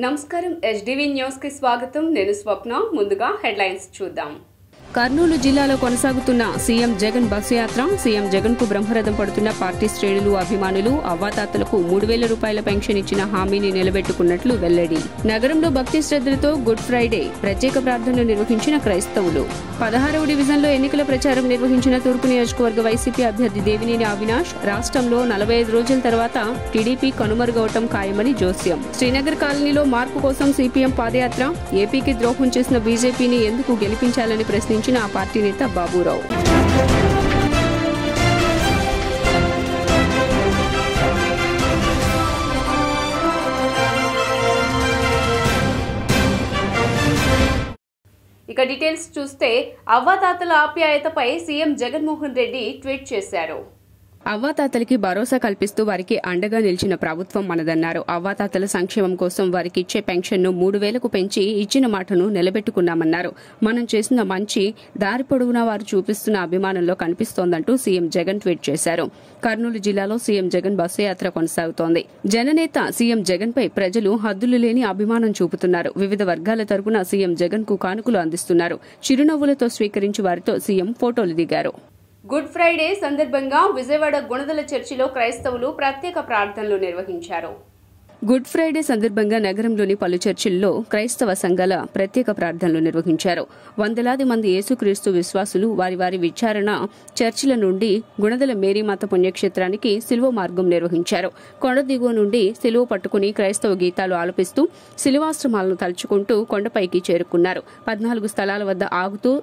నమస్కారం HDV news కి స్వాగతం నేను స్వప్న ముందుగా హెడ్లైన్స్ చూద్దాం కర్నూలు జిల్లాలో కొనసాగుతున్న సీఎం జగన్ బస్సు యాత్ర సీఎం జగన్ కు బ్రహ్మరథం పడుతున్న పార్టీ శ్రేణులు అభిమానులు అవ్వాతాతలకు 3000 రూపాయల పెన్షన్ ఇచ్చిన హామీని నిలబెట్టుకున్నట్లు వెల్లడి నగరంలో భక్తి శ్రద్ధలతో గుడ్ ఫ్రైడే ప్రత్యేక ప్రార్థనలు నిర్వహించిన క్రైస్తవులు 16వ డివిజన్లో ఎన్నికల ప్రచారం నిర్వహించిన తూర్పు నియోజకవర్గ వైసీపీ అభ్యర్థి దేవినేని అవినాష్ రాష్ట్రంలో 45 రోజుల తర్వాత టీడీపీ కనుమరుగవటం ఖాయమని జోస్యం శ్రీనగర్ కాలనీలో మార్పు కోసం సిపిఎం పాదయాత్ర ఏపీకి ద్రోహం చేసిన బీజేపీని ఎందుకు గెలిపించాలని ప్రశ్నించారు ఆ పార్టీ నేత బాబురావు ఇక డీటెయిల్స్ చూస్తే అవ్వాతాతల ఆప్యాయతపై సీఎం జగన్మోహన్ రెడ్డి ట్వీట్ చేశారు అవ్వాతాతలకి భరోసా కల్పిస్తూ వారికి అండగా నిలిచిన ప్రభుత్వం మనదన్నారు అవ్వాతాతల సంక్షేమం కోసం వారికి ఇచ్చే పెన్షన్ను 3000కు పెంచి ఇచ్చిన మాటను నిలబెట్టుకున్నామన్నారు మనం చేసిన మంచి దారి పొడవునా వారు చూపిస్తున్న అభిమానంలో కనిపిస్తోందంటూ సీఎం జగన్ ట్వీట్ చేశారు కర్నూలు జిల్లాలో సీఎం జగన్ బస్సు యాత్ర కొనసాగుతోంది జననేత సీఎం జగన్ పై ప్రజలు హద్దులు లేని అభిమానం చూపుతున్నారు వివిధ వర్గాల తరపున సీఎం జగన్ కు కానుకలు అందిస్తున్నారు చిరునవ్వులతో స్వీకరించి వారితో సీఎం ఫోటోలు దిగారు గుడ్ ఫ్రైడే సందర్భంగా విజయవాడ గుణదల చర్చిలో క్రైస్తవులు ప్రత్యేక ప్రార్థనలు నిర్వహించారు గుడ్ ఫ్రైడే సందర్భంగా నగరంలోని పలు చర్చిల్లో క్రైస్తవ సంఘాల ప్రత్యేక ప్రార్థనలు నిర్వహించారు వందలాది మంది యేసుక్రీస్తు విశ్వాసులు వారి వారి విచారణ చర్చిల నుండి గుణదల మేరీమాత పుణ్యక్షేత్రానికి సిలువ మార్గం నిర్వహించారు కొండ దిగువ నుండి సిలువ పట్టుకుని క్రైస్తవ గీతాలు ఆలపిస్తూ సిలువాశ్రమాలను తలుచుకుంటూ కొండపైకి చేరుకున్నారు 14 స్థలాల వద్ద ఆగుతూ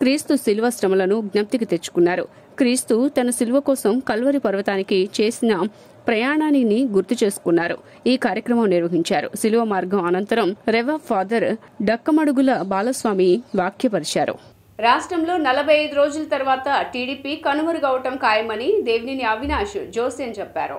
క్రీస్తు శిలువ శ్రమలను జ్ఞప్తికి తెచ్చుకున్నారు క్రీస్తు తన శిలువ కోసం కల్వరి పర్వతానికి చేసిన ప్రయాణాన్ని గుర్తు చేసుకున్నారు ఈ కార్యక్రమం నిర్వహించారు శిలువ మార్గం అనంతరం రెవ ఫాదర్ డక్కమడుగుల బాలస్వామి వాక్యపరిచారు రాష్ట్రంలో 45 రోజుల తర్వాత టీడీపీ కనుమరుగవటం ఖాయమని దేవినేని అవినాష్ జోస్యం చెప్పారు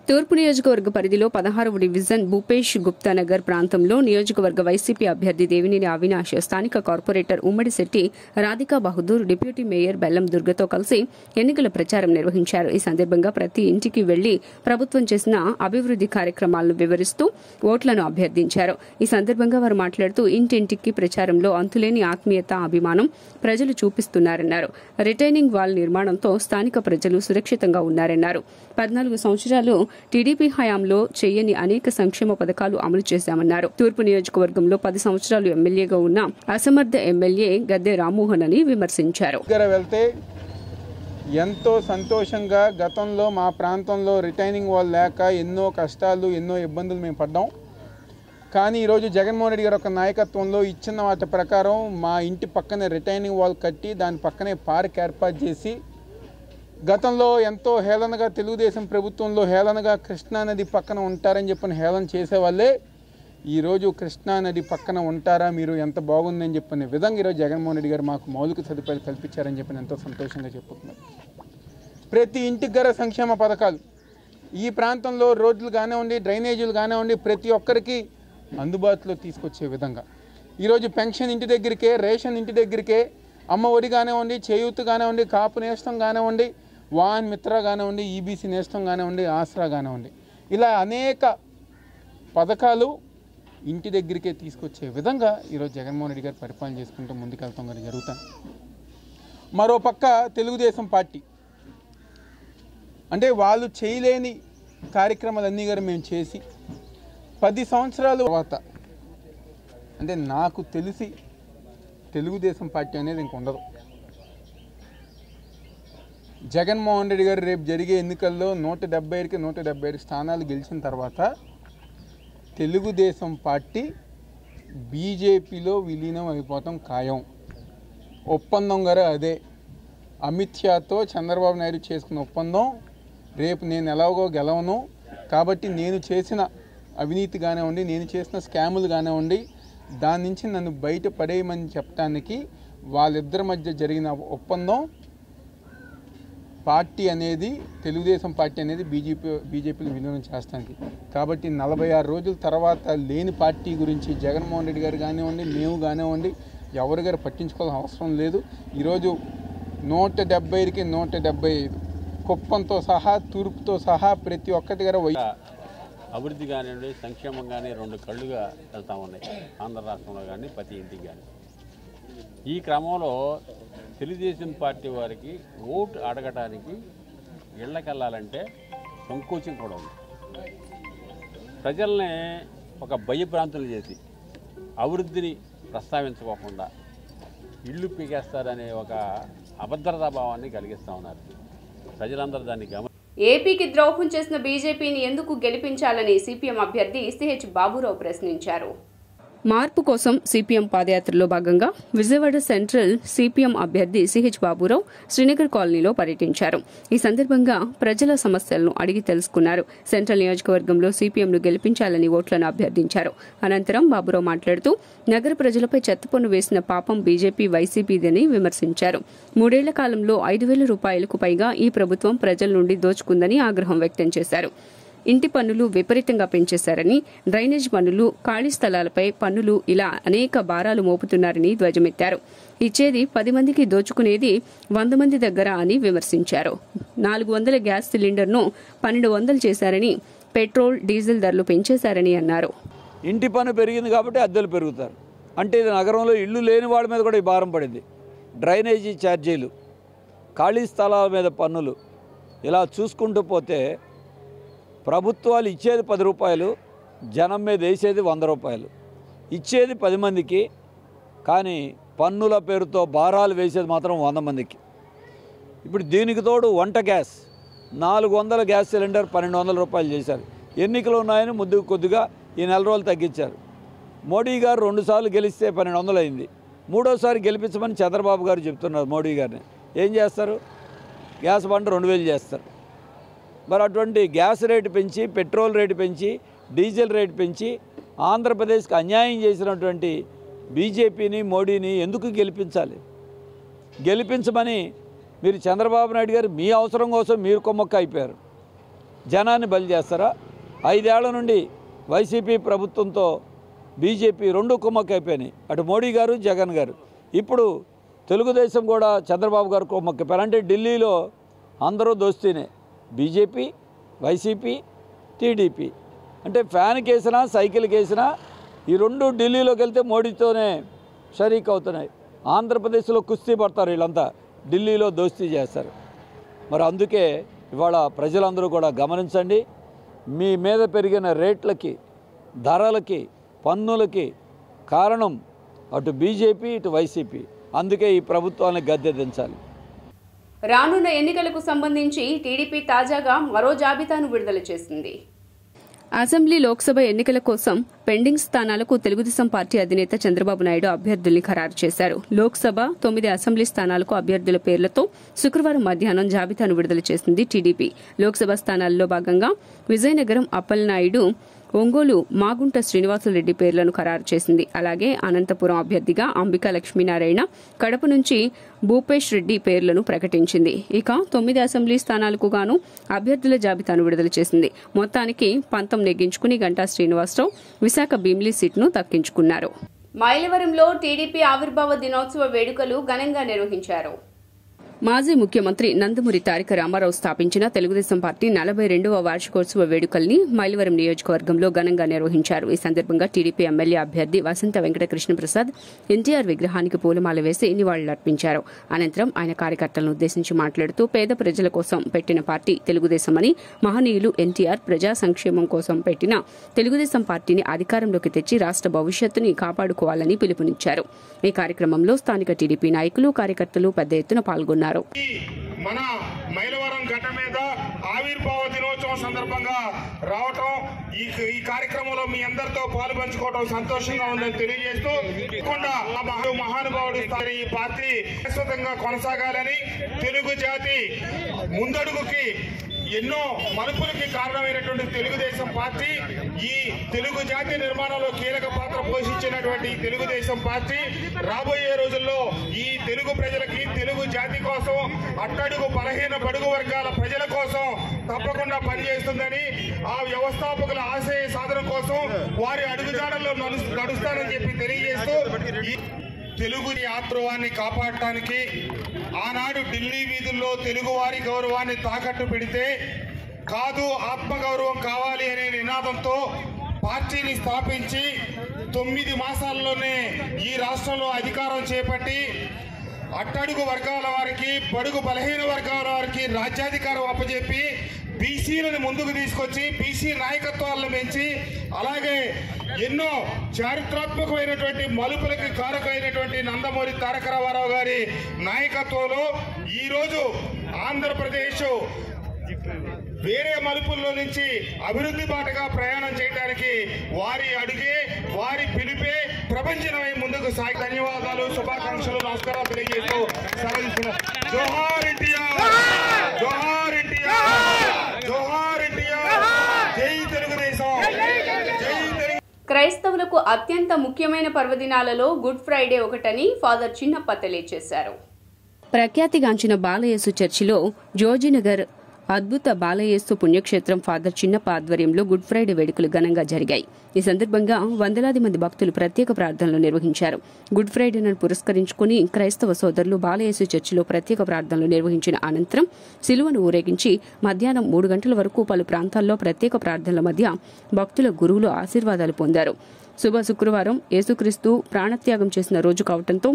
తూర్పు నియోజకవర్గ పరిధిలో 16వ డివిజన్ భూపేష్ గుప్తా నగర్ ప్రాంతంలో నియోజకవర్గ వైసీపీ అభ్యర్థి దేవినేని అవినాష్ స్థానిక corporator Ummadisetti Radhika Bahadur deputy mayor బెల్లం దుర్గతో కలిసి ఎన్నికల ప్రచారం నిర్వహించారు ఈ సందర్భంగా ప్రతి ఇంటికి వెళ్లి ప్రభుత్వం చేసిన అభివృద్ది కార్యక్రమాలను వివరిస్తూ ఓట్లను అభ్యర్థించారు ఈ సందర్భంగా వారు మాట్లాడుతూ ఇంటింటికి ప్రచారంలో అంతులేని ఆత్మీయత అభిమానం ప్రజలు చూపిస్తున్నారన్నారు రిటైనింగ్ వాల్ నిర్మాణంతో స్థానిక ప్రజలు సురక్షితంగా ఉన్నారన్నారు 14 సంవత్సరాలు టీడీపీ హయాంలో చేయని అనేక సంక్షేమ పథకాలు అమలు చేశామన్నారు తూర్పు నియోజకవర్గంలో 10 సంవత్సరాలు ఎమ్మెల్యేగా ఉన్న అసమర్థ ఎమ్మెల్యే గద్దె రామ్మోహన్ అని విమర్శించారు వెళ్తే ఎంతో సంతోషంగా గతంలో మా ప్రాంతంలో రిటైనింగ్ వాల్ లేక ఎన్నో కష్టాలు ఎన్నో ఇబ్బందులు మేము పడ్డాం కానీ ఈరోజు జగన్మోహన్ రెడ్డి గారు ఒక నాయకత్వంలో ఇచ్చిన వాటి ప్రకారం మా ఇంటి పక్కనే రిటైనింగ్ వాల్ కట్టి దాని పక్కనే పార్క్ ఏర్పాటు చేసి గతంలో ఎంతో హేళనగా తెలుగుదేశం ప్రభుత్వంలో హేళనగా కృష్ణానది పక్కన ఉంటారని చెప్పని హేళన చేసేవాళ్ళే ఈరోజు కృష్ణానది పక్కన ఉంటారా మీరు ఎంత బాగుందని చెప్పిన విధంగా ఈరోజు జగన్మోహన్ రెడ్డి గారు మాకు మౌలిక సదుపాయాలు కల్పించారని చెప్పి ఎంతో సంతోషంగా చెప్పుతున్నారు ప్రతి ఇంటికి గల సంక్షేమ పథకాలు ఈ ప్రాంతంలో రోడ్లు కానివ్వండి డ్రైనేజీలు కానివ్వండి ప్రతి ఒక్కరికి అందుబాటులో తీసుకొచ్చే విధంగా ఈరోజు పెన్షన్ ఇంటి దగ్గరికే రేషన్ ఇంటి దగ్గరికే అమ్మ ఒడి కానివ్వండి చేయూత్ కానివ్వండి కాపు నేస్తం కానివ్వండి వాహన్ మిత్ర కానివ్వండి ఈబీసీ నేస్తం కానివ్వండి ఆసరా కానివ్వండి ఇలా అనేక పథకాలు ఇంటి దగ్గరికే తీసుకొచ్చే విధంగా ఈరోజు జగన్మోహన్ రెడ్డి గారు పరిపాలన చేసుకుంటూ ముందుకెళ్తాం కానీ జరుగుతాం మరోపక్క తెలుగుదేశం పార్టీ అంటే వాళ్ళు చేయలేని కార్యక్రమాలన్నీ గారు మేము చేసి 10 సంవత్సరాల తర్వాత అంటే నాకు తెలిసి తెలుగుదేశం పార్టీ అనేది ఇంక ఉండదు జగన్మోహన్ రెడ్డి గారు రేపు జరిగే ఎన్నికల్లో 170కి 170 స్థానాలు గెలిచిన తర్వాత తెలుగుదేశం పార్టీ బీజేపీలో విలీనం అయిపోతాం ఖాయం ఒప్పందం గారు అదే అమిత్ షాతో చంద్రబాబు నాయుడు చేసుకున్న ఒప్పందం రేపు నేను ఎలాగో గెలవను కాబట్టి నేను చేసిన అవినీతి కానివ్వండి నేను చేసిన స్కాములు కానివ్వండి దాని నుంచి నన్ను బయట పడేయమని చెప్పడానికి వాళ్ళిద్దరి మధ్య జరిగిన ఒప్పందం పార్టీ అనేది తెలుగుదేశం పార్టీ అనేది బీజేపీలో విలీనం చేస్తానికి కాబట్టి 46 రోజుల తర్వాత లేని పార్టీ గురించి జగన్మోహన్ రెడ్డి గారు కానివ్వండి మేము కానివ్వండి ఎవరి గారు పట్టించుకోవాల్సిన అవసరం లేదు ఈరోజు 170కి 175 కుప్పంతో సహా తూర్పుతో సహా ప్రతి ఒక్కటి గారు అభివృద్ధి కానివ్వండి, సంక్షేమం కానీ 2 కళ్ళుగా వెళ్తూ ఉన్నాయి ఆంధ్ర రాష్ట్రంలో కానీ, ప్రతి ఇంటికి కానీ. ఈ క్రమంలో తెలుగుదేశం పార్టీ వారికి ఓటు అడగటానికి ఇళ్ళకెళ్ళాలంటే సంకోచం కూడా ఉంది. ప్రజల్ని ఒక భయభ్రాంతులు చేసి అభివృద్ధిని ప్రస్తావించుకోకుండా ఇళ్ళు పీకేస్తారనే ఒక అభద్రతా భావాన్ని కలిగిస్తూ ఉన్నారు. ప్రజలందరూ దాన్ని ఏపీకి ద్రోహం చేసిన బీజేపీని ఎందుకు గెలిపించాలని సిపిఎం అభ్యర్థి సిహెచ్ బాబురావు ప్రశ్నించారు. మార్పు కోసం సిపిఎం పాదయాత్రలో భాగంగా విజయవాడ సెంట్రల్ సిపిఎం అభ్యర్థి సిహెచ్ బాబురావు శ్రీనగర్ కాలనీలో పర్యటించారు. ఈ సందర్భంగా ప్రజల సమస్యలను అడిగి తెలుసుకున్నారు. సెంట్రల్ నియోజకవర్గంలో సిపిఎంను గెలిపించాలని ఓట్లను అభ్యర్థించారు. అనంతరం బాబురావు మాట్లాడుతూ నగర ప్రజలపై చెత్త పన్ను వేసిన పాపం బీజేపీ వైసీపీదని విమర్శించారు. 3 ఏళ్ల కాలంలో 5,000 రూపాయలకు పైగా ఈ ప్రభుత్వం ప్రజల నుండి దోచుకుందని ఆగ్రహం వ్యక్తం చేశారు. ఇంటి పన్నులు విపరీతంగా పెంచేశారని, డ్రైనేజ్ పన్నులు, ఖాళీ స్థలాలపై పన్నులు ఇలా అనేక భారాలు మోపుతున్నారని ధ్వజమెత్తారు. ఇచ్చేది 10 మందికి, దోచుకునేది 100 మంది దగ్గర అని విమర్శించారు. 400 గ్యాస్ సిలిండర్ను 1200 చేశారని, పెట్రోల్, డీజిల్ ధరలు పెంచేశారని అన్నారు. ఇంటి పన్ను పెరిగింది కాబట్టి అద్దెలు పెరుగుతారు. అంటే ఇది నగరంలో ఇల్లు లేని వాళ్ళ మీద కూడా ఈ భారం పడింది. డ్రైనేజీ ఛార్జీలు, ఖాళీ స్థలాల మీద పన్నులు, ఇలా చూసుకుంటూ పోతే ప్రభుత్వాలు ఇచ్చేది 10 రూపాయలు, జనం మీద వేసేది 100 రూపాయలు. ఇచ్చేది 10 మందికి, కానీ పన్నుల పేరుతో భారాలు వేసేది మాత్రం 100 మందికి. ఇప్పుడు దీనికి తోడు వంట గ్యాస్ 400 గ్యాస్ సిలిండర్ 1200 రూపాయలు చేశారు. ఎన్నికలు ఉన్నాయని కొద్దిగా ఈ 4 రోజులు తగ్గించారు. మోడీ గారు 2 సార్లు గెలిస్తే 1200 అయింది. 3వసారి గెలిపించమని చంద్రబాబు గారు చెప్తున్నారు మోడీ గారిని. ఏం చేస్తారు? గ్యాస్ బండ 2000 చేస్తారు. మరి అటువంటి గ్యాస్ రేటు పెంచి, పెట్రోల్ రేటు పెంచి, డీజిల్ రేటు పెంచి ఆంధ్రప్రదేశ్కి అన్యాయం చేసినటువంటి బీజేపీని, మోడీని ఎందుకు గెలిపించాలి? గెలిపించమని మీరు చంద్రబాబు నాయుడు గారు మీ అవసరం కోసం మీరు కొమ్మక్క అయిపోయారు. జనాన్ని బలి చేస్తారా? 5 ఏళ్ల నుండి వైసీపీ ప్రభుత్వంతో బీజేపీ 2 కొమ్మక్క అయిపోయినాయి. అటు మోడీ గారు, జగన్ గారు. ఇప్పుడు తెలుగుదేశం కూడా చంద్రబాబు గారు కొమ్మక్క అయిపోయారు. అంటే ఢిల్లీలో అందరూ దోస్తీనే, బీజేపీ, వైసీపీ, టీడీపీ. అంటే ఫ్యాన్కి వేసినా, సైకిల్కి వేసినా ఈ 2 ఢిల్లీలోకి వెళ్తే మోడీతోనే షరీక్ అవుతున్నాయి. ఆంధ్రప్రదేశ్లో కుస్తీ పడతారు వీళ్ళంతా, ఢిల్లీలో దోస్తీ చేస్తారు. మరి అందుకే ఇవాళ ప్రజలందరూ కూడా గమనించండి. మీ మీద పెరిగిన రేట్లకి, ధరలకి, పన్నులకి కారణం అటు బీజేపీ, ఇటు వైసీపీ. అందుకే ఈ ప్రభుత్వాన్ని గద్దె దించాలి. రానున్న ఎన్నికలకు సంబంధించి టీడీపీ తాజాగా మరో జాబితాను విడుదల చేసింది. అసెంబ్లీ, లోక్సభ ఎన్నికల కోసం పెండింగ్ స్థానాలకు తెలుగుదేశం పార్టీ అధినేత చంద్రబాబు నాయుడు అభ్యర్థుల్ని ఖరారు చేశారు. లోక్సభ 9 అసెంబ్లీ స్థానాలకు అభ్యర్థుల పేర్లతో శుక్రవారం మధ్యాహ్నం జాబితాను విడుదల చేసింది టీడీపీ. లోక్సభ స్థానాల్లో భాగంగా విజయనగరం అప్పలనాయుడు, ఒంగోలు మాగుంట శ్రీనివాసులరెడ్డి పేర్లను ఖరారు చేసింది. అలాగే అనంతపురం అభ్యర్థిగా అంబికా లక్ష్మీనారాయణ, కడప నుంచి భూపేష్ రెడ్డి పేర్లను ప్రకటించింది. ఇక 9 అసెంబ్లీ స్థానాలకు గాను అభ్యర్థుల జాబితాను విడుదల చేసింది. మొత్తానికి పంతం నెగ్గించుకుని గంటా శ్రీనివాసరావు విశాఖ భీమిలి సీట్ను దక్కించుకున్నారు. మైలవరంలో టీడీపీ ఆవిర్భావ దినోత్సవ వేడుకలు ఘనంగా నిర్వహించారు. మాజీ ముఖ్యమంత్రి నందమూరి తారక రామారావు స్థాపించిన తెలుగుదేశం పార్టీ 42వ వార్షికోత్సవ వేడుకల్ని మైలవరం నియోజకవర్గంలో ఘనంగా నిర్వహించారు. ఈ సందర్భంగా టీడీపీ ఎమ్మెల్యే అభ్యర్థి వసంత వెంకట కృష్ణప్రసాద్ ఎన్టీఆర్ విగ్రహానికి పూలమాల వేసి నివాళులర్పించారు. అనంతరం ఆయన కార్యకర్తలను ఉద్దేశించి మాట్లాడుతూ పేద ప్రజల కోసం పెట్టిన పార్టీ తెలుగుదేశమని, మహనీయులు ఎన్టీఆర్ ప్రజా సంక్షేమం కోసం పెట్టిన తెలుగుదేశం పార్టీని అధికారంలోకి తెచ్చి రాష్ట్ర భవిష్యత్తుని కాపాడుకోవాలని పిలుపునిచ్చారు. ఈ కార్యక్రమంలో స్థానిక టీడీపీ నాయకులు, కార్యకర్తలు పెద్ద ఎత్తున పాల్గొన్నారు. మన మైలవరం గడ్డ మీద ఆవిర్భావ దినోత్సవం సందర్భంగా రావటం, ఈ కార్యక్రమంలో మీ అందరితో పాలు పంచుకోవడం సంతోషంగా ఉందని తెలియజేస్తూ, మహానుభావుడు ఈ పార్టీ శాశ్వతంగా కొనసాగాలని, తెలుగు జాతి ముందడుగుకి ఎన్నో మలుపులకి కారణమైనటువంటి తెలుగుదేశం పార్టీ, ఈ తెలుగు జాతి నిర్మాణంలో కీలక పాత్ర పోషించినటువంటి తెలుగుదేశం పార్టీ రాబోయే రోజుల్లో ఈ తెలుగు ప్రజలకి, తెలుగు జాతి కోసం, అట్టడుగు బలహీన బడుగు వర్గాల ప్రజల కోసం తప్పకుండా పనిచేస్తుందని, ఆ వ్యవస్థాపకుల ఆశయ సాధన కోసం వారి అడుగుజాడల్లో నడుస్తానని చెప్పి తెలియజేస్తూ, తెలుగు ఆత్రవాన్ని కాపాడటానికి ఆనాడు ఢిల్లీ వీధుల్లో తెలుగువారి గౌరవాన్ని తాకట్టు పెడితే కాదు ఆత్మగౌరవం కావాలి అనే నినాదంతో పార్టీని స్థాపించి 9 మాసాల్లోనే ఈ రాష్ట్రంలో అధికారం చేపట్టి అట్టడుగు వర్గాల వారికి, బడుగు బలహీన వర్గాల వారికి రాజ్యాధికారం అప్పచెప్పి బీసీలను ముందుకు తీసుకొచ్చి బీసీ నాయకత్వాలను పెంచి అలాగే ఎన్నో చారిత్రాత్మకమైనటువంటి మలుపులకి కారకమైనటువంటి నందమూరి తారక రామారావు గారి నాయకత్వంలో ఈరోజు ఆంధ్రప్రదేశ్ వేరే మలుపుల్లో నుంచి అభివృద్ధి బాటగా ప్రయాణం చేయడానికి వారి అడుగే, వారి పిలుపే ప్రపంచమై ముందుకు సాగి ధన్యవాదాలు, శుభాకాంక్షలు, నమస్కారాలు తెలియజేస్తూ సెలవుస్తున్నాను. జోహార్ ఎన్టీఆర్, జోహార్ ఎన్టీఆర్, జోహార్ ఎన్టీఆర్, జై తెలుగుదేశం, జై తెలుగు. క్రైస్తవులకు అత్యంత ముఖ్యమైన పర్వదినాలలో గుడ్ ఫ్రైడే ఒకటని ఫాదర్ చిన్నప్ప తెలియజేశారు. ప్రఖ్యాతిగాంచిన బాలయేసు చర్చిలో జోజినగర్ అద్భుత బాలయేసు పుణ్యక్షేత్రం ఫాదర్ చిన్నప్ప ఆధ్వర్యంలో గుడ్ ఫ్రైడే వేడుకలు ఘనంగా జరిగాయి. ఈ సందర్భంగా వందలాది మంది భక్తులు ప్రత్యేక ప్రార్థనలు నిర్వహించారు. గుడ్ ఫ్రైడేను పురస్కరించుకుని క్రైస్తవ సోదరులు బాలయేసు చర్చిలో ప్రత్యేక ప్రార్థనలు నిర్వహించిన అనంతరం సిలువను ఊరేగించి మధ్యాహ్నం 3 గంటల వరకు పలు ప్రాంతాల్లో ప్రత్యేక ప్రార్థనల మధ్య భక్తుల గురువులు ఆశీర్వాదాలు పొందారు. శుభ శుక్రవారం యేసుక్రీస్తు ప్రాణత్యాగం చేసిన రోజు కావడంతో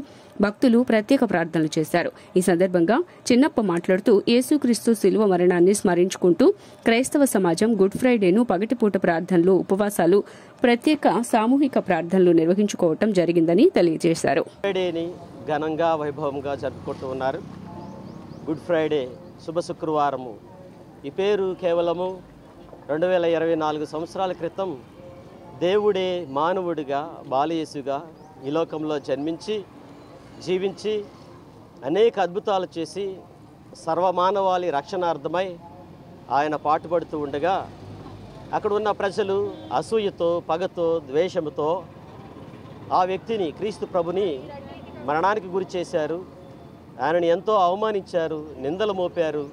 భక్తులు ప్రత్యేక ప్రార్థనలు చేశారు. ఈ సందర్భంగా చిన్నప్ప మాట్లాడుతూ యేసుక్రీస్తు శిలువ మరణాన్ని స్మరించుకుంటూ క్రైస్తవ సమాజం గుడ్ ఫ్రైడేను పగటిపూట ప్రార్థనలు, ఉపవాసాలు, ప్రత్యేక సామూహిక ప్రార్థనలు నిర్వహించుకోవటం జరిగిందని తెలియజేశారు. ఫ్రైడేని ఘనంగా వైభవంగా జరుపుకుంటూ ఉన్నారు. గుడ్ ఫ్రైడే శుభ శుక్రవారము ఈ పేరు కేవలము 2024 సంవత్సరాల క్రితం దేవుడే మానవుడిగా బాలయేసుగా ఈ లోకంలో జన్మించి జీవించి అనేక అద్భుతాలు చేసి సర్వమానవాళి రక్షణార్థమై ఆయన పాటుపడుతూ ఉండగా అక్కడ ఉన్న ప్రజలు అసూయతో, పగతో, ద్వేషముతో ఆ వ్యక్తిని, క్రీస్తు ప్రభుని మరణానికి గురి చేశారు. ఆయనను ఎంతో అవమానించారు, నిందలు మోపారు.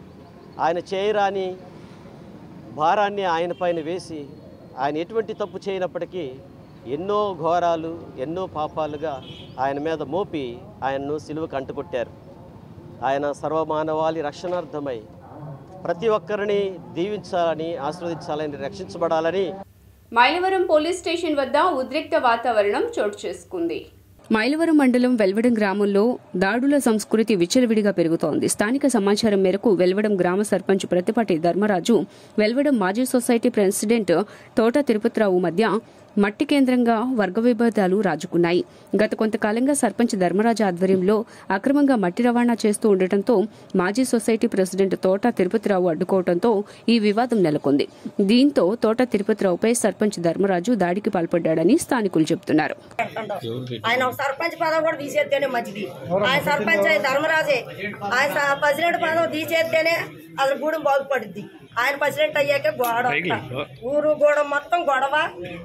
ఆయన చేయరాని భారాన్ని ఆయన పైన వేసి ఆయన ఎటువంటి తప్పు చేయనప్పటికీ ఎన్నో ఘోరాలు, ఎన్నో పాపాలుగా ఆయన మీద మోపి ఆయన్ను సిలువకు అంటుకొట్టారు. ఆయన సర్వమానవాళి రక్షణార్థమై ప్రతి ఒక్కరిని దీవించాలని, ఆశీర్వదించాలని, రక్షించబడాలని. మైలవరం పోలీస్ స్టేషన్ వద్ద ఉద్రిక్త వాతావరణం చోటు చేసుకుంది. మైలవరం మండలం వెల్వడం గ్రామంలో దాడుల సంస్కృతి విచ్చలవిడిగా పెరుగుతోంది. స్థానిక సమాచారం మేరకు వెల్వడం గ్రామ సర్పంచ్ ప్రతిపాటి ధర్మరాజు, వెల్వడం మాజీ సొసైటీ ప్రెసిడెంట్ తోట తిరుపతిరావు మధ్య మట్టి కేంద్రంగా వర్గ విభేదాలు రాజుకున్నాయి. గత కొంతకాలంగా సర్పంచ్ ధర్మరాజు ఆధ్వర్యంలో అక్రమంగా మట్టి రవాణా చేస్తూ ఉండటంతో మాజీ సొసైటీ ప్రెసిడెంట్ తోట తిరుపతిరావు అడ్డుకోవడంతో ఈ వివాదం నెలకొంది. దీంతో తోట తిరుపతిరావుపై సర్పంచ్ ధర్మరాజు దాడికి పాల్పడ్డాడని స్థానికులు చెబుతున్నారు. ఆయన సర్పంచ్ పదవి కూడా తీసేస్తేనే మంచిది. ఆయన సర్పంచ్ ధర్మరాజే. ఆయన ప్రెసిడెంట్ పదవి తీసేస్తేనే అసలు గూడెం బాగుపడుద్ది. ఆయన ప్రెసిడెంట్ అయ్యాక గొడవ, ఊరు గోడ మొత్తం గొడవ.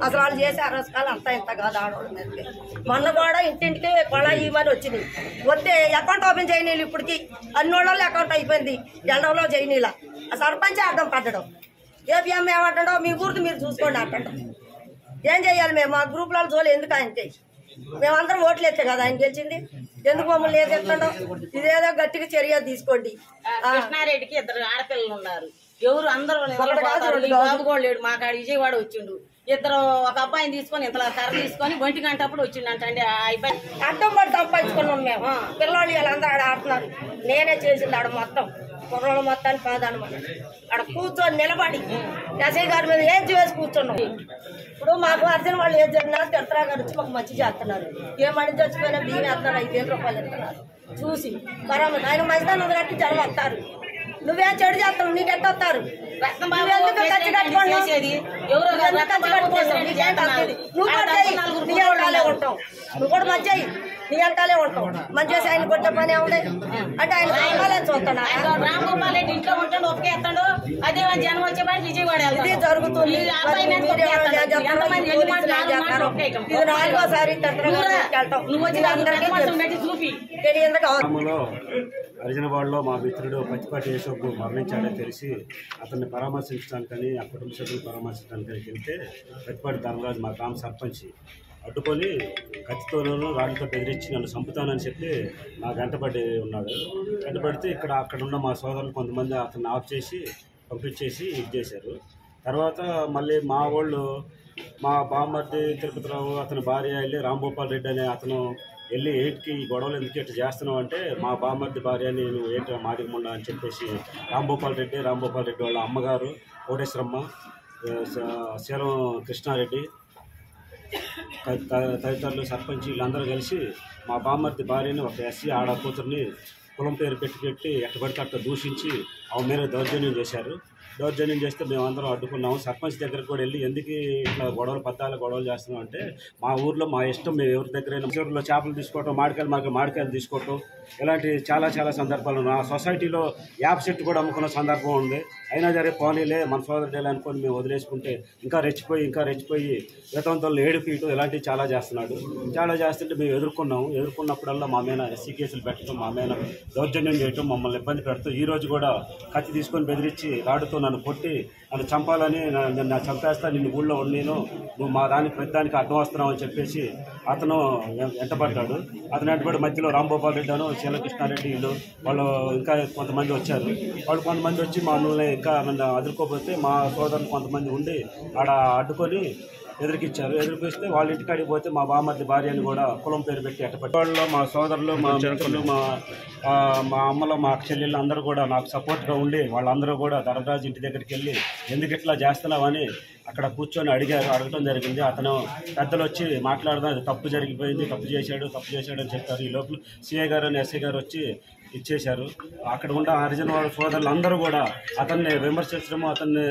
అసలు వాళ్ళు చేసే అరస్కాలు అంతా ఇంత కాదు ఆడవాళ్ళ మీద. మొన్న కూడా ఇంటింటికి కొళ ఇవ్వని వచ్చింది. వస్తే అకౌంట్ ఓపెన్ చేయనీళ్ళు. ఇప్పటికి అన్ని వాళ్ళు అకౌంట్ అయిపోయింది. ఎండలో చేయనీళ్ళ ఆ సర్పంచ్ అడ్డం పట్టడం. ఏపీఎం ఏమంటాడో మీ ఊరికి మీరు చూసుకోండి అంటాడు. ఏం చెయ్యాలి మేము? మా గ్రూపుల జోలు ఎందుకు ఆయనకి? మేమందరం ఓట్లు వేస్తే కదా ఆయన గెలిచింది. ఎందుకు మమ్మల్ని ఏదెత్తాడో? ఇదేదో గట్టిగా చర్య తీసుకోండి. కృష్ణారెడ్డికి 2 ఆడపిల్లలు ఉన్నారు. ఎవరు అందరూ బాబు కూడా లేడు. మా కాడ విజయవాడ వచ్చిండు. ఇద్దరు ఒక అబ్బాయిని తీసుకొని ఇంతలా కర్ర తీసుకొని 1 గంటప్పుడు వచ్చిండంటే అడ్డం పడి సంపాదించుకున్నాం మేము. పిల్లలు వీళ్ళందరూ ఆడ ఆడుతున్నారు. నేనే చేసింది ఆడ మొత్తం కుర్రోళ్ళు మొత్తాన్ని కాదనమాట. ఆడ కూర్చొని నిలబడి ఎస్ఐ గారి మీద ఏం చేసి కూర్చున్నాం. ఇప్పుడు మాకు అర్జున్ వాళ్ళు ఏం జరిగినా తిరుతరా గారు వచ్చి మాకు మంచి చేస్తున్నారు. ఏమని చచ్చిపోయినా బియ్యం వేస్తున్నారు, 5,000 రూపాయలు ఇస్తున్నారు. చూసి పరమ ఆయన మంచిదాన్ని కట్టి జనం వస్తారు. నువ్వేం చెడు చేస్తావు? నీకు ఎట్ట వస్తారు? నువ్వు కూడా ఉంటావు. నువ్వు కూడా మంచి నీ వెనకాలే ఉంటావు. మంచి చేసి ఆయన కొట్టే పని ఏముంది అంటే ఆయన సంఘాలని చూస్తాడు. రామగోపాల్ రెడ్డి ఇంట్లో ఉంటాడు, ఒప్పుకేస్తాడు. అదే జనం వచ్చేవాడు విజయవాడ ఇది జరుగుతుంది. ఇది 4సారి అర్జునవాడలో మా మిత్రుడు పచ్చిపాటి యేసోకు మరణించాడని తెలిసి అతన్ని పరామర్శించడానికని, ఆ కుటుంబ సభ్యులు పరామర్శించడానికి వెళ్తే పచ్చిపాటి ధర్మరాజు మా గ్రామ సర్పంచ్ అడ్డుకొని కత్తితోనూ రాళ్ళతో బెదిరించి నన్ను చంపుతానని చెప్పి నాకు వెంటబడి ఉన్నాడు. వెంటబడితే అక్కడ ఉన్న మా సోదరులు కొంతమంది అతన్ని ఆఫ్ చేసి పంపించేసి ఇది చేశారు. తర్వాత మళ్ళీ మా వాళ్ళు మా బామ్మర్ది తిరుపతిరావు అతని భార్య వెళ్ళి రాంభూపాల్ రెడ్డి అనే అతను వెళ్ళి ఏంటికి ఈ గొడవలు ఎందుకు ఇట్లా చేస్తున్నావు అంటే మా బామ్మర్ది భార్య నేను ఏంటి మాదిగముండా అని చెప్పేసి రాంభూపాల్ రెడ్డి వాళ్ళ అమ్మగారు కోటేశ్వరమ్మ, శీలం కృష్ణారెడ్డి తదితరులు సర్పంచ్ వీళ్ళందరూ కలిసి మా బామ్మర్ది భార్యని ఒక ఎస్సీ ఆడ కూతుర్ని కులం పేరు పెట్టి ఎట్టబడితే అట్ట దూషించి ఆమె మీద దౌర్జన్యం చేశారు. దౌర్జన్యం చేస్తే మేమందరం అడ్డుకున్నాము. సర్పంచ్ దగ్గరకు కూడా వెళ్ళి ఎందుకు ఇట్లా గొడవలు చేస్తున్నాం అంటే మా ఊర్లో మా ఇష్టం, మేము ఎవరి దగ్గరైనా ఊరిలో చేపలు తీసుకోవటం, మామిడికాయలు తీసుకోవటం ఇలాంటి చాలా సందర్భాలు. నా సొసైటీలో యాప్ చెట్టు కూడా అమ్ముకున్న సందర్భం ఉంది. అయినా సరే పోనీలే మన సోదరుడేలే అనుకొని మేము వదిలేసుకుంటే ఇంకా రెచ్చిపోయి వేతవంతులను ఏడుపీయటం ఇలాంటివి చాలా చేస్తుంటే మేము ఎదుర్కొన్నప్పుడల్లా మా మీద ఎస్సీ కేసులు పెట్టడం, మా మీద దౌర్జన్యం చేయటం, మమ్మల్ని ఇబ్బంది పెడతాం. ఈ రోజు కూడా కత్తి తీసుకొని బెదిరించి రాడుతో నన్ను కొట్టి నన్ను చంపాలని, నన్ను చంపేస్తా, నిన్ను ఊళ్ళో ఉండేను, నువ్వు మా పెద్దానికి అడ్డం వస్తున్నావు అని చెప్పేసి అతను వెంటబడ్డాడు. అతను వెంటబడి మధ్యలో రాంభూపాల్ రెడ్డి అను శీల కృష్ణారెడ్డి వాళ్ళు ఇంకా కొంతమంది వచ్చారు. కొంతమంది వచ్చి మమ్మల్ని ఇంకా నన్ను అదురుకోపోతే మా సోదరులు కొంతమంది ఉండి ఆడ అడ్డుకొని ఎదురుకిస్తే వాళ్ళ ఇంటికాడికి పోతే మా బామ్మర్ది భార్యని కూడా కులం పేరు పెట్టి ఎట్టబట్టి వాళ్ళు మా సోదరులు, మా మిత్రులు, మా అమ్మలు, మా చెల్లెళ్ళు అందరూ కూడా నాకు సపోర్ట్గా ఉండి వాళ్ళందరూ కూడా ధర్మరాజు ఇంటి దగ్గరికి వెళ్ళి ఎందుకు ఇట్లా చేస్తున్నావని అక్కడ కూర్చొని అడగటం జరిగింది. అతను పెద్దలు వచ్చి మాట్లాడదాం, తప్పు జరిగిపోయింది, తప్పు చేశాడు అని చెప్పారు. ఈ లోపల సిఐ గారు అని ఎస్ఐ గారు వచ్చి ఇచ్చేశారు. అక్కడ ఉన్న హరిజన వాళ్ళ సోదరులు అందరూ కూడా అతన్ని విమర్శించడం, అతన్ని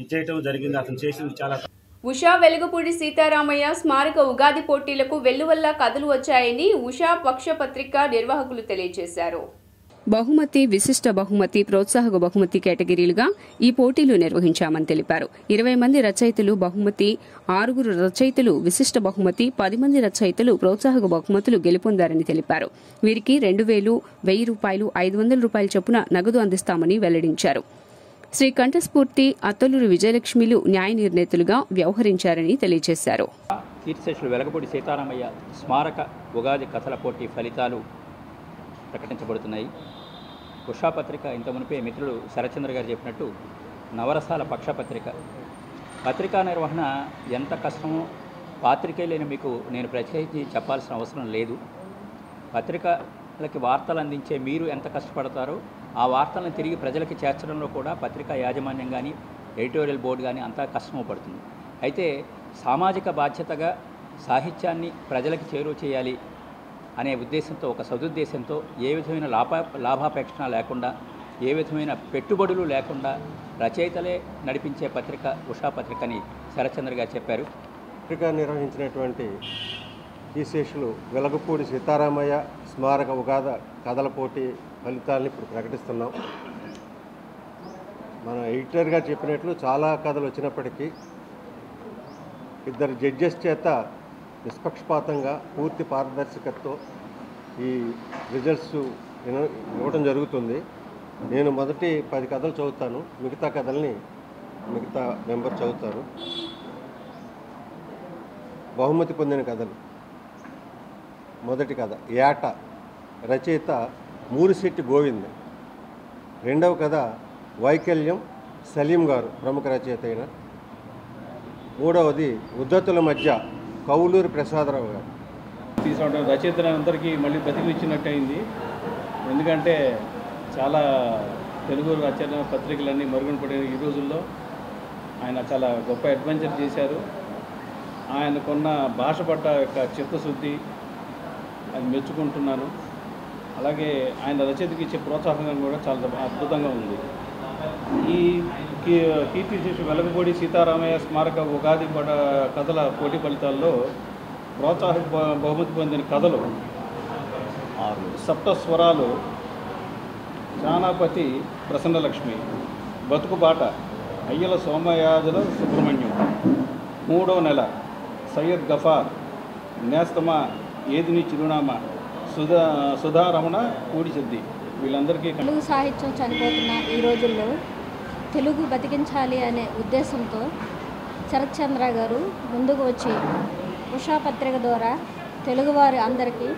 ఇచ్చేయటం జరిగింది. అతను చేసింది చాలా. ఉషా వెలుగుపూడి సీతారామయ్య స్మారక ఉగాది పోటీలకు వెల్లువల్లా కథలు వచ్చాయని ఉషా పక్షపత్రిక నిర్వాహకులు తెలియజేశారు. బహుమతి, విశిష్ట బహుమతి, ప్రోత్సాహక బహుమతి కేటగిరీలుగా ఈ పోటీలు నిర్వహించామని తెలిపారు. 20 మంది రచయితలు బహుమతి, 6 రచయితలు విశిష్ట బహుమతి, 10 మంది రచయితలు ప్రోత్సాహక బహుమతులు గెలుపొందారని తెలిపారు. వీరికి 2000, 1000 రూపాయలు, 500 రూపాయల చొప్పున నగదు అందిస్తామని వెల్లడించారు. శ్రీ కంఠస్ఫూర్తి, అత్తలూరు విజయలక్ష్మిలు న్యాయ నిర్ణేతలుగా వ్యవహరించారని తెలియజేశారు. కీర్తిశేషులు వెలగపూడి సీతారామయ్య స్మారక ఉగాది కథల పోటీ ఫలితాలు ప్రకటించబడుతున్నాయి. ఉషా పత్రిక ఇంత మునిపే మిత్రులు శరచంద్ర గారు చెప్పినట్టు నవరసాల పక్షపత్రిక. పత్రికా నిర్వహణ ఎంత కష్టమో పాత్రికేయులైన మీకు నేను ప్రత్యేకించి చెప్పాల్సిన అవసరం లేదు. పత్రికలకి వార్తలు అందించే మీరు ఎంత కష్టపడతారో ఆ వార్తలను తిరిగి ప్రజలకి చేర్చడంలో కూడా పత్రికా యాజమాన్యం కానీ ఎడిటోరియల్ బోర్డు కానీ అంతా కష్టము పడుతుంది. అయితే సామాజిక బాధ్యతగా సాహిత్యాన్ని ప్రజలకి చేరువ చేయాలి అనే ఉద్దేశంతో, ఒక సదుద్దేశంతో, ఏ విధమైన లాభాపేక్షణ లేకుండా, ఏ విధమైన పెట్టుబడులు లేకుండా రచయితలే నడిపించే పత్రిక ఉషా పత్రికని శరచంద్ర గారు చెప్పారు. పత్రిక నిర్వహించినటువంటి కీర్తిశేషులు వెలగపూడి సీతారామయ్య స్మారక ఉగాది కథల పోటీ ఫలితాలను ఇప్పుడు ప్రకటిస్తున్నాం. మన ఎడిటర్ గారు చెప్పినట్లు చాలా కథలు వచ్చినప్పటికీ 2 జడ్జెస్ చేత నిష్పక్షపాతంగా పూర్తి పారదర్శకతతో ఈ రిజల్ట్స్ ఇవ్వడం జరుగుతుంది. నేను మొదటి 10 కథలు చదువుతాను, మిగతా కథల్ని మిగతా మెంబర్ చదువుతారు. బహుమతి పొందిన కథలు. మొదటి కథ ఏట, రచయిత మూరిశెట్టి గోవింద్. రెండవ కథ వైకల్యం, సలీం గారు ప్రముఖ రచయిత అయిన. మూడవది ఉద్ధతుల మధ్య, కౌలూరి ప్రసాదరావు గారు. తీసుకోవడం రచయితలందరికీ మళ్ళీ బతికినిచ్చినట్టు అయింది. ఎందుకంటే చాలా తెలుగు రచన పత్రికలన్నీ మరుగున పడిన ఈ రోజుల్లో ఆయన చాలా గొప్ప అడ్వెంచర్ చేశారు. ఆయనకున్న భాష పట్ల యొక్క చిత్తశుద్ధి అది మెచ్చుకుంటున్నాను. అలాగే ఆయన రచయితకి ఇచ్చే ప్రోత్సాహం కూడా చాలా అద్భుతంగా ఉంది. ఈ కీర్తిశేషులు వెలగపూడి సీతారామయ్య స్మారక ఉగాది కథల పోటీ ఫలితాల్లో ప్రోత్సాహక బహుమతి పొందిన కథలు 6. సప్తస్వరాలు, జానాపతి ప్రసన్నలక్ష్మి, బతుకుబాట అయ్యల సోమయాజుల సుబ్రహ్మణ్యం, 3వ నెల సయ్యద్ గఫార్, నేస్తమా ఏదిని చిరునామా, సుధారమణ కూడిసిద్ది. వీళ్ళందరికీ తెలుగు సాహిత్యం చనిపోతున్న ఈ రోజుల్లో తెలుగు బతికించాలి అనే ఉద్దేశంతో శరత్చంద్ర గారు ముందుకు వచ్చి ఉషా పత్రిక ద్వారా తెలుగువారి అందరికీ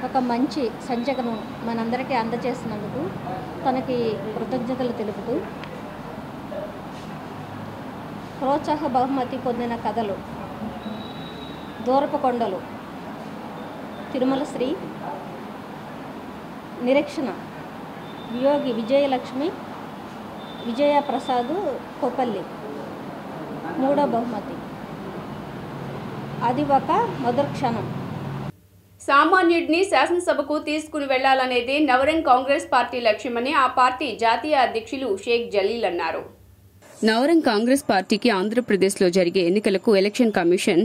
ఒక మంచి సంచికను మనందరికీ అందజేసినందుకు తనకి కృతజ్ఞతలు తెలుపుతూ ప్రోత్సాహ బహుమతి పొందిన కథలు దూరపు కొండలు, తిరుమల శ్రీ, నిరీక్షణ, వియోగి విజయలక్ష్మి, విజయప్రసాద్ కొప్పల్లి. 3వ బహుమతి అది ఒక మధుర క్షణం. సామాన్యుడిని శాసనసభకు తీసుకుని వెళ్లాలనేది నవరంగ్ కాంగ్రెస్ పార్టీ లక్ష్యమని ఆ పార్టీ జాతీయ అధ్యక్షులు షేక్ జలీల్ అన్నారు. నవరంగ్ కాంగ్రెస్ పార్టీకి ఆంధ్రప్రదేశ్లో జరిగే ఎన్నికలకు ఎలక్షన్ కమిషన్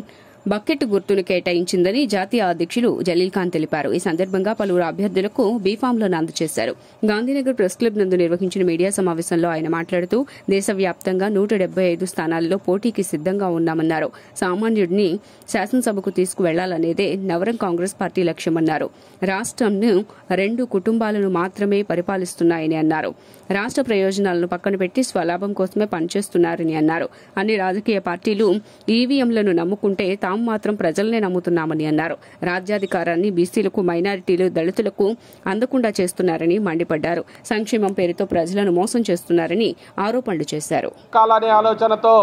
బకెట్ గుర్తును కేటాయించిందని జాతీయ అధ్యక్షులు జలీల్ ఖాన్ తెలిపారు. ఈ సందర్భంగా పలువురు అభ్యర్థులకు బీఫామ్లను అందజేశారు. గాంధీనగర్ ప్రెస్ క్లబ్ నందు నిర్వహించిన మీడియా సమావేశంలో ఆయన మాట్లాడుతూ దేశవ్యాప్తంగా 175 స్థానాల్లో పోటీకి సిద్దంగా ఉన్నామన్నారు. సామాన్యుడిని శాసనసభకు తీసుకువెళ్లాలనేదే నవరంగ్ కాంగ్రెస్ పార్టీ లక్ష్యమన్నారు. రాష్ట్రంను 2 కుటుంబాలను మాత్రమే పరిపాలిస్తున్నాయని అన్నారు. రాష్ట్ర ప్రయోజనాలను పక్కన పెట్టి స్వలాభం కోసమే పనిచేస్తున్నారని అన్నారు. అన్ని రాజకీయ పార్టీలు ఈవీఎంలను నమ్ముకుంటే తాము మాత్రం ప్రజలనే నమ్ముతున్నామని అన్నారు. రాజ్యాధికారాన్ని బీసీలకు, మైనారిటీలు, దళితులకు అందకుండా చేస్తున్నారని మండిపడ్డారు. సంక్షేమం పేరుతో ప్రజలను మోసం చేస్తున్నారని ఆరోపణలు చేశారు. కాలనే ఆలోచనతో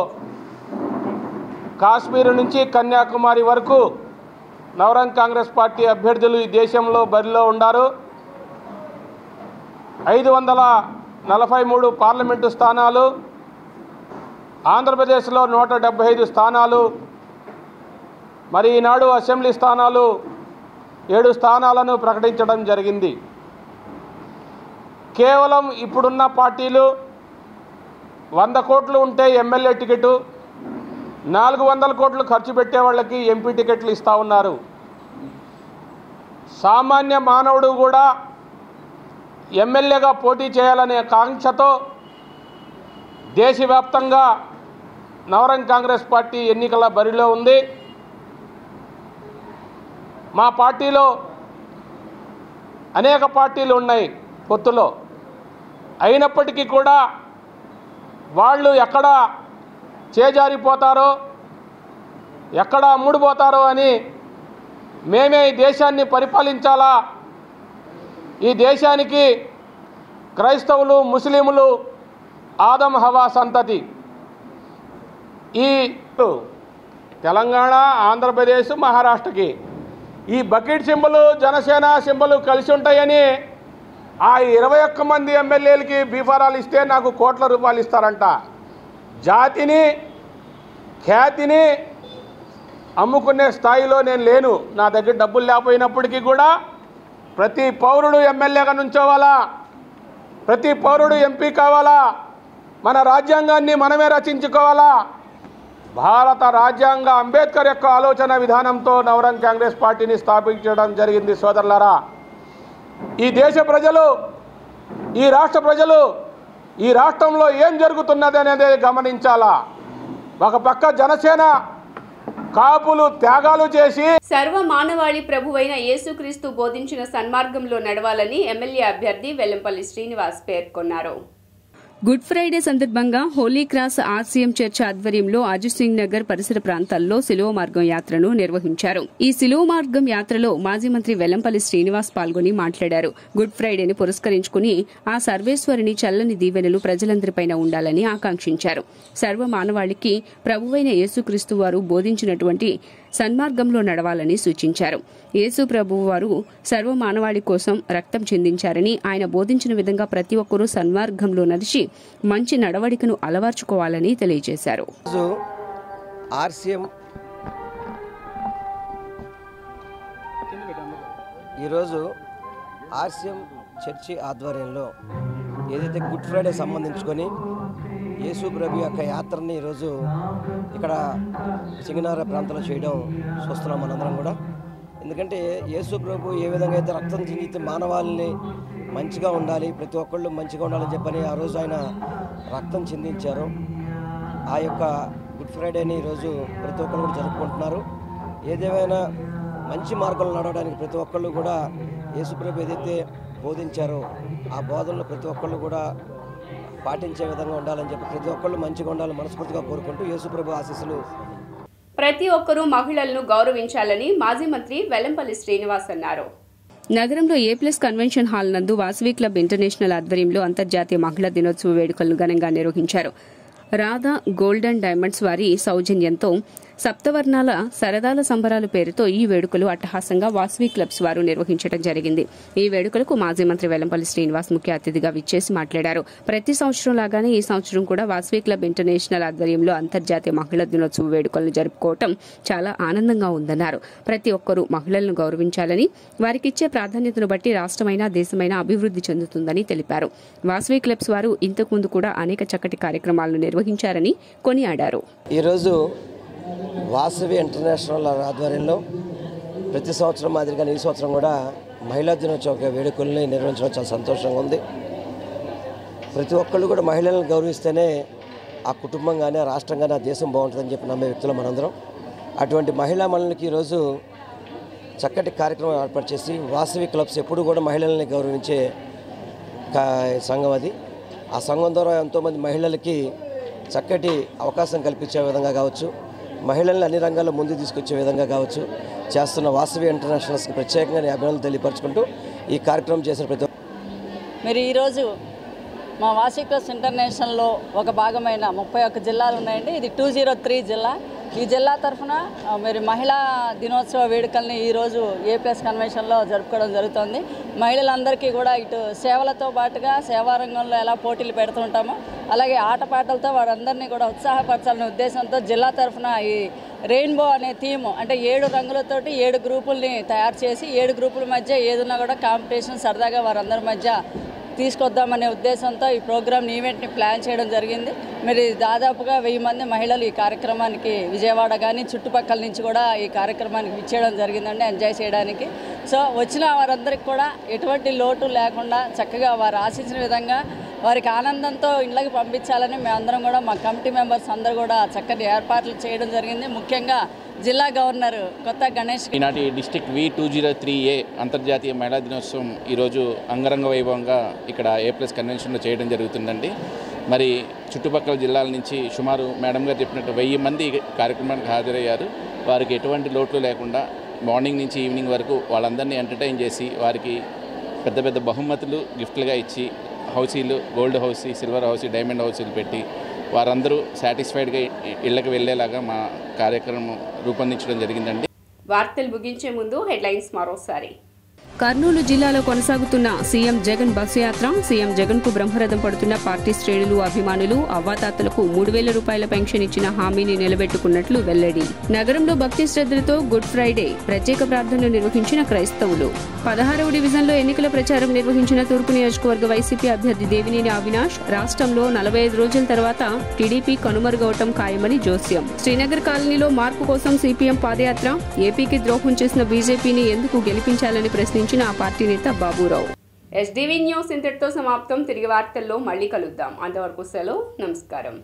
కాశ్మీర్ నుంచి కన్యాకుమారి వరకు నవరంగ్ కాంగ్రెస్ పార్టీ అభ్యర్థులు ఈ దేశంలో బరిలో ఉన్నారు. 543 పార్లమెంటు స్థానాలు, ఆంధ్రప్రదేశ్లో 175 స్థానాలు, మరి ఈనాడు అసెంబ్లీ స్థానాలు 7 స్థానాలను ప్రకటించడం జరిగింది. కేవలం ఇప్పుడున్న పార్టీలు 100 కోట్లు ఉంటే ఎమ్మెల్యే టికెటు, 400 కోట్లు ఖర్చు పెట్టే వాళ్ళకి ఎంపీ టికెట్లు ఇస్తూ ఉన్నారు. సామాన్య మానవుడు కూడా ఎమ్మెల్యేగా పోటీ చేయాలనే కాంక్షతో దేశవ్యాప్తంగా నవరంగ్ కాంగ్రెస్ పార్టీ ఎన్నికల బరిలో ఉంది. మా పార్టీలో అనేక పార్టీలు ఉన్నాయి పొత్తులో. అయినప్పటికీ కూడా వాళ్ళు ఎక్కడ చేజారిపోతారో, ఎక్కడ అమ్ముడుపోతారో అని మేమే ఈ దేశాన్ని పరిపాలించాలా, ఈ దేశానికి క్రైస్తవులు, ముస్లింలు ఆదం హవా సంతతి, ఈ తెలంగాణ, ఆంధ్రప్రదేశ్, మహారాష్ట్రకి ఈ బకెట్ సింబలు, జనసేన సింబలు కలిసి ఉంటాయని ఆ 21 మంది ఎమ్మెల్యేలకి బీఫారాలు ఇస్తే నాకు కోట్ల రూపాయలు ఇస్తారంట. జాతిని, ఖ్యాతిని అమ్ముకునే స్థాయిలో నేను లేను. నా దగ్గర డబ్బులు లేకపోయినప్పటికీ కూడా ప్రతి పౌరుడు ఎమ్మెల్యేగా నుంచోవాలా, ప్రతి పౌరుడు ఎంపీ కావాలా, మన రాజ్యాంగాన్ని మనమే రచించుకోవాలా. భారత రాజ్యాంగ అంబేద్కర్ యొక్క ఆలోచన విధానంతో నవరంగ్ కాంగ్రెస్ పార్టీని స్థాపించడం జరిగింది. సోదరులారా, ఈ దేశ ప్రజలు, ఈ రాష్ట్ర ప్రజలు ఈ రాష్ట్రంలో ఏం జరుగుతున్నది అనేది గమనించాలా. ఒక పక్క జనసేన కాపులు త్యాగాలు చేసి సర్వ మానవాళి ప్రభువైన యేసుక్రీస్తు బోధించిన సన్మార్గంలో నడవాలని ఎమ్మెల్యే అభ్యర్థి వెల్లంపల్లి శ్రీనివాస్ పేర్కొన్నారు. గుడ్ ఫ్రైడే సందర్భంగా హోలీ క్రాస్ ఆర్సీఎం చర్చ్ ఆధ్వర్యంలో అజిత్ సింగ్ నగర్ పరిసర ప్రాంతాల్లో శిలువ మార్గం యాత్రను నిర్వహించారు. ఈ శిలువ మార్గం యాత్రలో మాజీ మంత్రి వెల్లంపల్లి శ్రీనివాస్ పాల్గొని మాట్లాడారు. గుడ్ ఫ్రైడేని పురస్కరించుకుని ఆ సర్వేశ్వరుని చల్లని దీవెనలు ప్రజలందరిపైన ఉండాలని ఆకాంక్షించారు. సర్వ మానవాళికి ప్రభువైన యేసుక్రీస్తు వారు బోధించినటువంటి సన్మార్గంలో నడవాలని సూచించారు. యేసు ప్రభువు వారు సర్వ మానవాళి కోసం రక్తం చెందించారని, ఆయన బోధించిన విధంగా ప్రతి ఒక్కరూ సన్మార్గంలో నడిచి మంచి నడవడికను అలవర్చుకోవాలని తెలియజేశారు. ఈరోజు ఆర్సీఎం చర్చి ఆధ్వర్యంలో ఏదైతే గుడ్ ఫ్రైడే సంబంధించుకొని యేసు ప్రభు యొక్క యాత్రని ఈరోజు ఇక్కడ సింగనార ప్రాంతంలో చేయడం చూస్తున్నాం మనందరం కూడా. ఎందుకంటే యేసు ప్రభు ఏ విధంగా అయితే రక్తం చిందితే మానవాళిని మంచిగా ఉండాలి, ప్రతి ఒక్కళ్ళు మంచిగా ఉండాలని చెప్పని ఆ రోజు ఆయన రక్తం చిందించారు. ఆ యొక్క గుడ్ ఫ్రైడేని ఈరోజు ప్రతి ఒక్కళ్ళు కూడా జరుపుకుంటున్నారు. ఏదేమైనా మంచి మార్గంలో నడవడానికి ప్రతి ఒక్కళ్ళు కూడా యేసు ప్రభు ఏదైతే బోధించారో ఆ బోధనలు ప్రతి ఒక్కళ్ళు కూడా పాటించే విధంగా ఉండాలని చెప్పి ప్రతి ఒక్కళ్ళు మంచిగా ఉండాలని మనస్ఫూర్తిగా కోరుకుంటూ యేసు ప్రభు ఆశీస్సులు. ప్రతి ఒక్కరూ మహిళలను గౌరవించాలని మాజీ మంత్రి వెల్లంపల్లి శ్రీనివాస్ అన్నారు. నగరంలో A+ కన్వెన్షన్ హాల్ నందు వాసవి క్లబ్ ఇంటర్నేషనల్ ఆధ్వర్యంలో అంతర్జాతీయ మహిళా దినోత్సవ వేడుకలను ఘనంగా నిర్వహించారు. రాధా గోల్డ్ అండ్ డైమండ్స్ వారి సౌజన్యంతో సప్తవర్ణాల సరదాల సంబరాల పేరుతో ఈ వేడుకలు అట్టహాసంగా వాసవి క్లబ్స్ వారు నిర్వహించడం జరిగింది. ఈ వేడుకలకు మాజీ మంత్రి వెల్లంపల్లి శ్రీనివాస్ ముఖ్య అతిథిగా విచ్చేసి మాట్లాడారు. ప్రతి సంవత్సరం లాగానే ఈ సంవత్సరం కూడా వాసవి క్లబ్ ఇంటర్నేషనల్ ఆధ్వర్యంలో అంతర్జాతీయ మహిళా దినోత్సవ వేడుకలను జరుపుకోవటం చాలా ఆనందంగా ఉందన్నారు. ప్రతి ఒక్కరూ మహిళలను గౌరవించాలని, వారికిచ్చే ప్రాధాన్యతను బట్టి రాష్ట్రమైనా దేశమైనా అభివృద్ధి చెందుతుందని తెలిపారు. వాసవి క్లబ్స్ వారు ఇంతకుముందు కూడా అనేక చక్కటి కార్యక్రమాలను నిర్వహించారని కొనియాడారు. ఈరోజు వాసవి ఇంటర్నేషనల్ ఆధ్వర్యంలో ప్రతి సంవత్సరం మాదిరిగానే ఈ సంవత్సరం కూడా మహిళా దినోత్సవ వేడుకల్ని నిర్వహించడం చాలా సంతోషంగా ఉంది. ప్రతి ఒక్కళ్ళు కూడా మహిళలను గౌరవిస్తేనే ఆ కుటుంబం కానీ ఆ రాష్ట్రం కానీ ఆ దేశం బాగుంటుందని చెప్పి నమ్మే వ్యక్తులు మనందరం. అటువంటి మహిళా మనులకి ఈరోజు చక్కటి కార్యక్రమం ఏర్పాటు చేసి వాసవి క్లబ్స్ ఎప్పుడు కూడా మహిళల్ని గౌరవించే సంఘం అది. ఆ సంఘం ద్వారా ఎంతోమంది మహిళలకి చక్కటి అవకాశం కల్పించే విధంగా కావచ్చు, మహిళల్ని అన్ని రంగాల్లో ముందుకు తీసుకొచ్చే విధంగా కావచ్చు చేస్తున్న వాసవి ఇంటర్నేషనల్స్కి ప్రత్యేకంగా అభినందనలు తెలియపరచుకుంటూ ఈ కార్యక్రమం చేసిన ప్రతి మీరు ఈరోజు మా వాసవి క్లబ్స్ ఇంటర్నేషనల్లో ఒక భాగమైన 31 జిల్లాలు ఉన్నాయండి. ఇది 203 జిల్లా. ఈ జిల్లా తరఫున మరి మహిళా దినోత్సవ వేడుకల్ని ఈరోజు ఏపీఎస్ కన్వెన్షన్లో జరుపుకోవడం జరుగుతుంది. మహిళలందరికీ కూడా ఇటు సేవలతో పాటుగా సేవా రంగంలో ఎలా పోటీలు పెడుతూ ఉంటామో అలాగే ఆటపాటలతో వారందరినీ కూడా ఉత్సాహపరచాలనే ఉద్దేశంతో జిల్లా తరఫున ఈ రెయిన్బో అనే థీమ్ అంటే 7 రంగులతోటి 7 గ్రూపుల్ని తయారు చేసి 7 గ్రూపుల మధ్య ఏదున్నా కూడా కాంపిటీషన్ సరదాగా వారందరి మధ్య తీసుకొద్దామనే ఉద్దేశంతో ఈ ప్రోగ్రామ్ని ఈవెంట్ని ప్లాన్ చేయడం జరిగింది. మరి దాదాపుగా 1000 మంది మహిళలు ఈ కార్యక్రమానికి విజయవాడ కానీ చుట్టుపక్కల నుంచి కూడా ఈ కార్యక్రమానికి విచ్చేయడం జరిగిందండి ఎంజాయ్ చేయడానికి. సో వచ్చిన వారందరికీ కూడా ఎటువంటి లోటు లేకుండా చక్కగా వారు ఆశించిన విధంగా వారికి ఆనందంతో ఇళ్ళకి పంపించాలని మేమందరం కూడా మా కమిటీ మెంబర్స్ అందరూ కూడా చక్కటి ఏర్పాట్లు చేయడం జరిగింది. ముఖ్యంగా జిల్లా గవర్నర్ కొత్త గణేష్ ఈనాటి డిస్ట్రిక్ట్ V203A అంతర్జాతీయ మహిళా దినోత్సవం ఈరోజు అంగరంగ వైభవంగా ఇక్కడ A+ కన్వెన్షన్లో చేయడం జరుగుతుందండి. మరి చుట్టుపక్కల జిల్లాల నుంచి సుమారు మేడం గారు చెప్పినట్టు 1000 మంది కార్యక్రమానికి హాజరయ్యారు. వారికి ఎటువంటి లోట్లు లేకుండా మార్నింగ్ నుంచి ఈవినింగ్ వరకు వాళ్ళందరినీ ఎంటర్టైన్ చేసి వారికి పెద్ద పెద్ద బహుమతులు గిఫ్ట్లుగా ఇచ్చి హౌసీలు, gold housie, silver housie, diamond హౌసీలు పెట్టి వారందరూ సాటిస్ఫైడ్గా ఇళ్లకు వెళ్లేలాగా మా కార్యక్రమం రూపొందించడం జరిగిందండి. వార్తలు ముగించే ముందు హెడ్లైన్స్ మరోసారి. కర్నూలు జిల్లాలో కొనసాగుతున్న సీఎం జగన్ బస్సు యాత్ర. సీఎం జగన్ కు బ్రహ్మరథం పడుతున్న పార్టీ శ్రేణులు, అభిమానులు. అవ్వాతాతలకు 3000 రూపాయల పెన్షన్ ఇచ్చిన హామీని నిలబెట్టుకున్నట్లు వెల్లడి. నగరంలో భక్తి శ్రద్ధలతో గుడ్ ఫ్రైడే ప్రత్యేక ప్రార్థనలు నిర్వహించిన క్రైస్తవులు. 16వ డివిజన్లో ఎన్నికల ప్రచారం నిర్వహించిన తూర్పు నియోజకవర్గ వైసీపీ అభ్యర్థి దేవినేని అవినాష్. రాష్ట్రంలో 45 రోజుల తర్వాత టీడీపీ కనుమరుగవటం ఖాయమని జోస్యం. శ్రీనగర్ కాలనీలో మార్పు కోసం సిపిఎం పాదయాత్ర. ఏపీకి ద్రోహం చేసిన బీజేపీని ఎందుకు గెలిపించాలని ప్రశ్నించిన ఆ పార్టీ నేత బాబురావు. SDV న్యూస్ ఇంతటితో సమాప్తం. తిరిగి వార్తల్లో మళ్ళీ కలుద్దాం. అంతవరకు సెలవు. నమస్కారం.